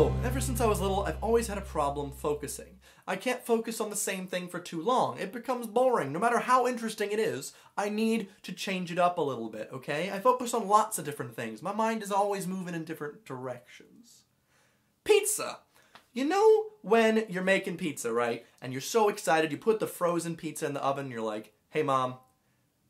So, ever since I was little, I've always had a problem focusing. I can't focus on the same thing for too long. It becomes boring. No matter how interesting it is, I need to change it up a little bit, okay? I focus on lots of different things. My mind is always moving in different directions. Pizza. You know when you're making pizza, right? And you're so excited, you put the frozen pizza in the oven, and you're like, hey mom,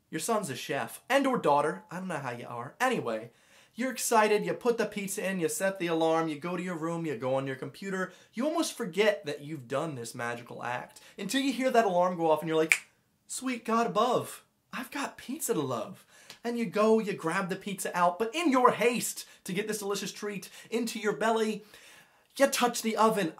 your son's a chef. And or daughter. I don't know how you are. Anyway. You're excited, you put the pizza in, you set the alarm, you go to your room, you go on your computer, you almost forget that you've done this magical act. Until you hear that alarm go off and you're like, sweet God above, I've got pizza to love. And you go, you grab the pizza out, but in your haste to get this delicious treat into your belly, you touch the oven,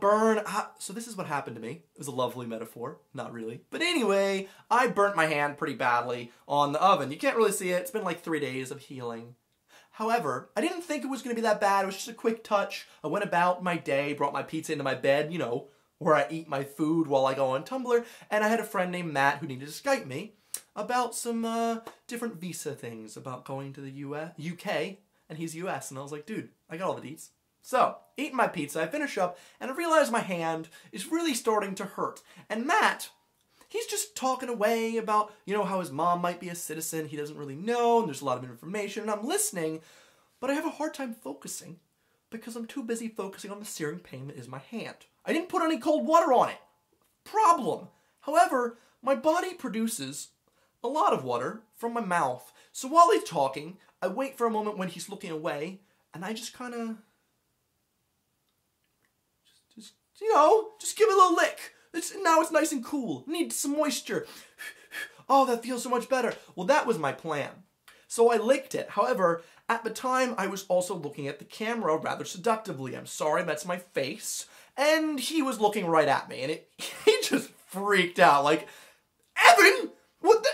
burn, So this is what happened to me. It was a lovely metaphor, not really. But anyway, I burnt my hand pretty badly on the oven. You can't really see it, it's been like 3 days of healing. However, I didn't think it was going to be that bad. It was just a quick touch. I went about my day, brought my pizza into my bed, you know, where I eat my food while I go on Tumblr, and I had a friend named Matt who needed to Skype me about some different visa things, about going to the UK, and he's US, and I was like, dude, I got all the deets. So, eating my pizza, I finish up, and I realize my hand is really starting to hurt. And Matt, he's just talking away about, you know, how his mom might be a citizen he doesn't really know, and there's a lot of information, and I'm listening, but I have a hard time focusing because I'm too busy focusing on the searing pain that is my hand. I didn't put any cold water on it. Problem. However, my body produces a lot of water from my mouth. So while he's talking, I wait for a moment when he's looking away, and I just kind of, just give it a little lick. Now it's nice and cool. Need some moisture. Oh, that feels so much better. Well, that was my plan. So I licked it. However, at the time, I was also looking at the camera rather seductively. I'm sorry, that's my face. And he was looking right at me, and he just freaked out. Like, Evan, what the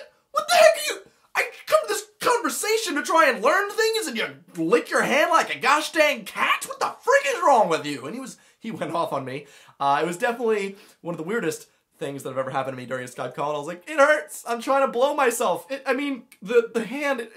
heck are you? I come to this conversation to try and learn things, and you lick your hand like a gosh dang cat? What the frick is wrong with you? And he went off on me. It was definitely one of the weirdest things that have ever happened to me during a Skype call. And I was like, it hurts. I'm trying to blow myself. The hand,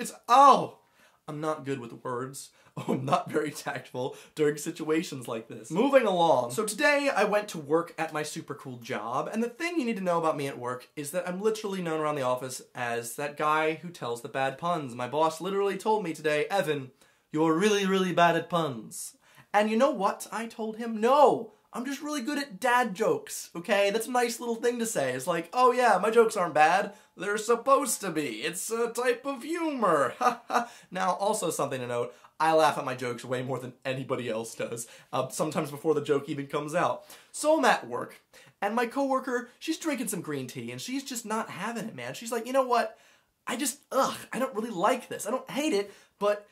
I'm not good with words. Oh, I'm not very tactful during situations like this. Moving along. So today I went to work at my super cool job. And the thing you need to know about me at work is that I'm literally known around the office as that guy who tells the bad puns. My boss literally told me today, Evan, you're really, really bad at puns. And you know what I told him? No, I'm just really good at dad jokes, okay? That's a nice little thing to say. It's like, oh yeah, my jokes aren't bad. They're supposed to be. It's a type of humor. Now, also something to note, I laugh at my jokes way more than anybody else does, sometimes before the joke even comes out. So I'm at work, and my coworker, she's drinking some green tea, and she's just not having it, man. She's like, you know what? I don't really like this. I don't hate it, but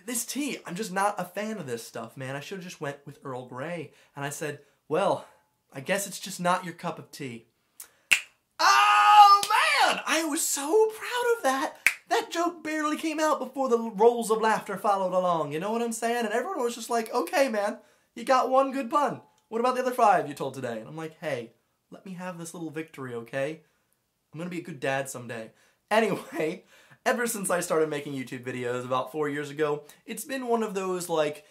this tea, I'm just not a fan of this stuff, man. I should have just went with Earl Grey. And I said, well, I guess it's just not your cup of tea. Oh, man! I was so proud of that. That joke barely came out before the rolls of laughter followed along. You know what I'm saying? And everyone was just like, okay, man, you got one good pun. What about the other 5 you told today? And I'm like, hey, let me have this little victory, okay? I'm gonna be a good dad someday. Anyway, ever since I started making YouTube videos about 4 years ago, it's been one of those, like,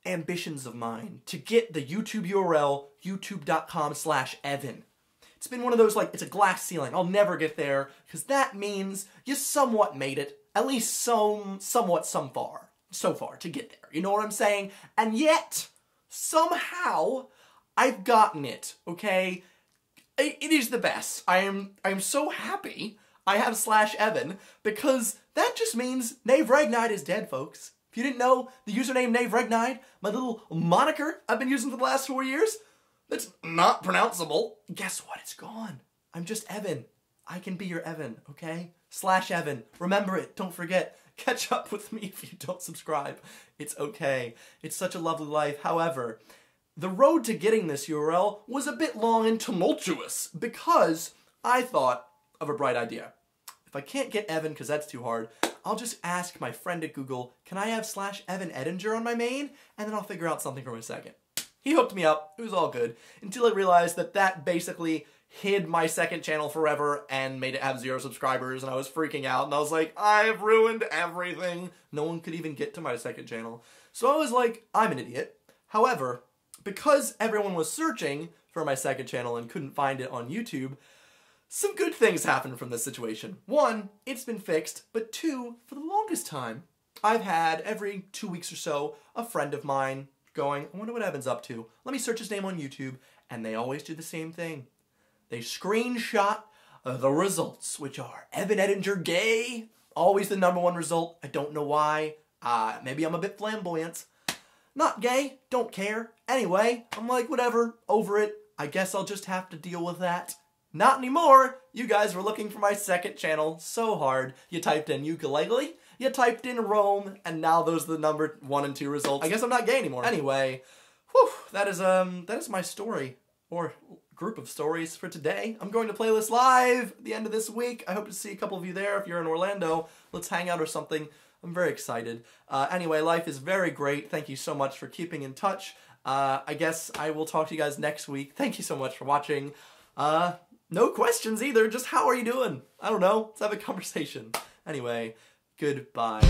ambitions of mine to get the YouTube URL, youtube.com/Evan. It's been one of those, like, it's a glass ceiling. I'll never get there, because that means you somewhat made it, at least so far to get there. You know what I'm saying? And yet, somehow, I've gotten it, okay? It is the best. I'm so happy I have /Evan, because that just means naveregnide is dead, folks. If you didn't know the username naveregnide, my little moniker I've been using for the last 4 years, that's not pronounceable. Guess what? It's gone. I'm just Evan. I can be your Evan, okay? /Evan. Remember it. Don't forget. Catch up with me if you don't subscribe. It's okay. It's such a lovely life. However, the road to getting this URL was a bit long and tumultuous because I thought of a bright idea. If I can't get Evan because that's too hard, I'll just ask my friend at Google, can I have /Evan Edinger on my main? And then I'll figure out something for my second. He hooked me up. It was all good. Until I realized that that basically hid my second channel forever and made it have 0 subscribers, and I was freaking out, and I was like, I've ruined everything. No one could even get to my second channel. So I was like, I'm an idiot. However, because everyone was searching for my second channel and couldn't find it on YouTube, some good things happened from this situation. One, it's been fixed, but two, for the longest time, I've had every 2 weeks or so a friend of mine going, I wonder what Evan's up to. Let me search his name on YouTube, and they always do the same thing. They screenshot the results, which are Evan Edinger gay, always the #1 result. I don't know why. Maybe I'm a bit flamboyant. Not gay, don't care. Anyway, I'm like, whatever, over it. I guess I'll just have to deal with that. Not anymore. You guys were looking for my second channel so hard. You typed in ukulele, you typed in Rome, and now those are the #1 and 2 results. I guess I'm not gay anymore. Anyway, whew, that is my story, or group of stories for today. I'm going to play this live at the end of this week. I hope to see a couple of you there. If you're in Orlando, let's hang out or something. I'm very excited. Anyway, life is very great. Thank you so much for keeping in touch. I guess I will talk to you guys next week. Thank you so much for watching. No questions either, just how are you doing? I don't know, let's have a conversation. Anyway, goodbye.